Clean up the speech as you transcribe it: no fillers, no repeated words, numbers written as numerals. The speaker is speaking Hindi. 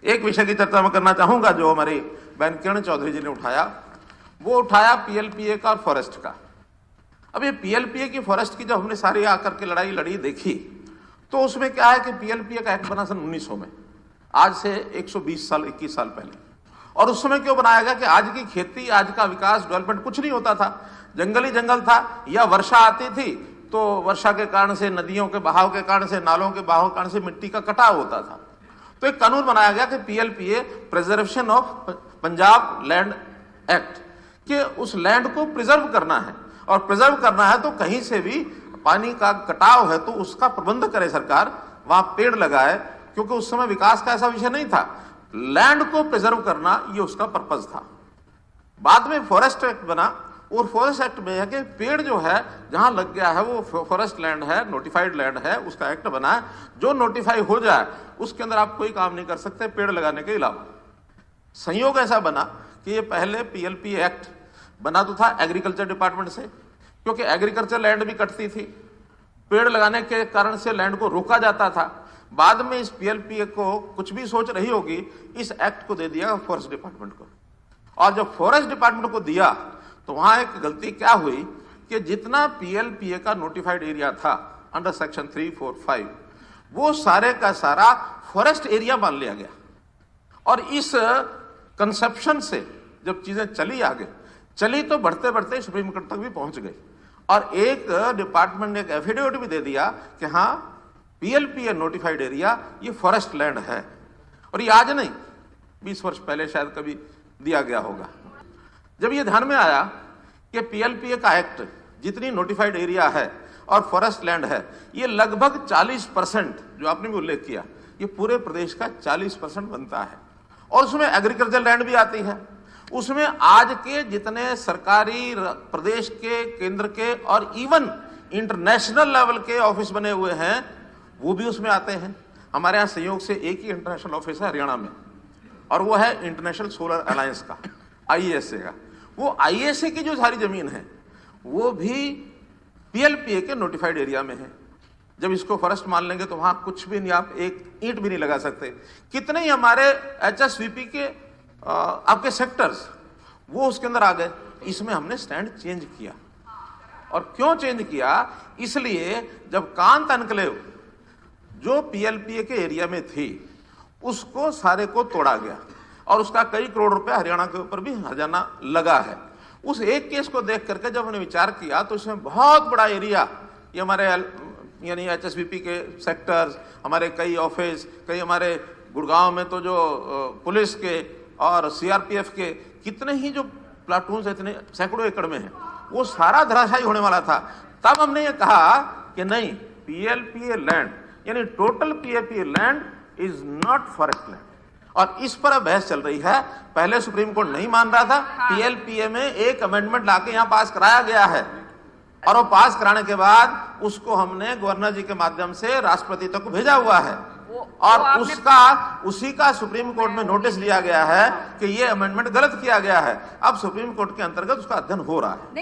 एक विषय की चर्चा मैं करना चाहूंगा जो हमारी बहन किरण चौधरी जी ने उठाया, वो उठाया पीएलपीए का और फॉरेस्ट का। अब ये पीएलपीए की फॉरेस्ट की जब हमने सारी आकर के लड़ाई लड़ी देखी, तो उसमें क्या है कि पीएलपीए का एक्ट बना सन 1900 में, आज से 120 साल 21 साल पहले। और उस समय क्यों बनाया गया कि आज की खेती, आज का विकास, डेवलपमेंट कुछ नहीं होता था, जंगल ही जंगल था, या वर्षा आती थी तो वर्षा के कारण से, नदियों के बहाव के कारण से, नालों के बहाव के कारण से मिट्टी का कटाव होता था। तो एक कानून बनाया गया कि PLPA, preservation of Punjab land act, कि उस लैंड को प्रिजर्व करना है, और प्रिजर्व करना है तो कहीं से भी पानी का कटाव है तो उसका प्रबंध करे सरकार, वहां पेड़ लगाए, क्योंकि उस समय विकास का ऐसा विषय नहीं था, लैंड को प्रिजर्व करना ये उसका पर्पज था। बाद में फॉरेस्ट एक्ट बना, और फॉरेस्ट एक्ट में है कि पेड़ जो है जहां लग गया है वो फॉरेस्ट लैंड है, नोटिफाइड लैंड है, उसका एक्ट बना है, जो नोटिफाई हो जाए उसके अंदर आप कोई काम नहीं कर सकते पेड़ लगाने के अलावा। संयोग ऐसा बना कि ये पहले पीएलपी एक्ट बना तो था एग्रीकल्चर डिपार्टमेंट से, क्योंकि एग्रीकल्चर लैंड भी कटती थी, पेड़ लगाने के कारण से लैंड को रोका जाता था। बाद में इस पीएलपीए को कुछ भी सोच रही होगी, इस एक्ट को दे दिया फॉरेस्ट डिपार्टमेंट को। और जब फॉरेस्ट डिपार्टमेंट को दिया तो वहां एक गलती क्या हुई कि जितना पीएलपीए का नोटिफाइड एरिया था अंडर सेक्शन 3, 4, 5, वो सारे का सारा फॉरेस्ट एरिया मान लिया गया। और इस कंसेप्शन से जब चीजें चली आगे चली तो बढ़ते बढ़ते सुप्रीम कोर्ट तक भी पहुंच गई, और एक डिपार्टमेंट ने एक एफिडेविट भी दे दिया कि हाँ, पीएलपीए नोटिफाइड एरिया ये फॉरेस्ट लैंड है। और ये आज नहीं, 20 वर्ष पहले शायद कभी दिया गया होगा। जब ये ध्यान में आया कि पीएलपीए का एक्ट जितनी नोटिफाइड एरिया है और फॉरेस्ट लैंड है, ये लगभग 40%, जो आपने भी उल्लेख किया, ये पूरे प्रदेश का 40% बनता है। और उसमें एग्रीकल्चर लैंड भी आती है, उसमें आज के जितने सरकारी, प्रदेश के, केंद्र के और इवन इंटरनेशनल लेवल के ऑफिस बने हुए हैं, वो भी उसमें आते हैं। हमारे यहाँ संयोग से एक ही इंटरनेशनल ऑफिस है हरियाणा में, और वो है इंटरनेशनल सोलर अलायंस का, आईएसए का। वो आईएसए की जो सारी जमीन है वो भी पीएलपीए के नोटिफाइड एरिया में है। जब इसको फॉरेस्ट मान लेंगे तो वहां कुछ भी नहीं, आप एक ईंट भी नहीं लगा सकते। कितने ही हमारे एचएसवीपी के आपके सेक्टर्स वो उसके अंदर आ गए। इसमें हमने स्टैंड चेंज किया। और क्यों चेंज किया? इसलिए जब कांत एन्क्लेव जो पीएलपीए के एरिया में थी, उसको सारे को तोड़ा गया, और उसका कई करोड़ रुपए हरियाणा के ऊपर भी हर्जाना लगा है। उस एक केस को देख करके जब हमने विचार किया तो इसमें बहुत बड़ा एरिया, ये हमारे यानी एचएसवीपी के सेक्टर्स, हमारे कई ऑफिस, कई हमारे गुड़गांव में तो जो पुलिस के और सीआरपीएफ के कितने ही जो प्लाटून्स, इतने सैकड़ों एकड़ में है, वो सारा धराशायी होने वाला था। तब हमने ये कहा कि नहीं, पीएलपीए लैंड यानी total PLPA land is not forest land. और इस पर अब बहस चल रही है। पहले सुप्रीम कोर्ट नहीं मान रहा था, पीएलपीए में एक अमेंडमेंट लाके यहाँ पास कराया गया है, और वो पास कराने के बाद उसको हमने गवर्नर जी के माध्यम से राष्ट्रपति तक भेजा हुआ है, और उसी का सुप्रीम कोर्ट में नोटिस लिया गया है कि ये अमेंडमेंट गलत किया गया है। अब सुप्रीम कोर्ट के अंतर्गत उसका अध्ययन हो रहा है।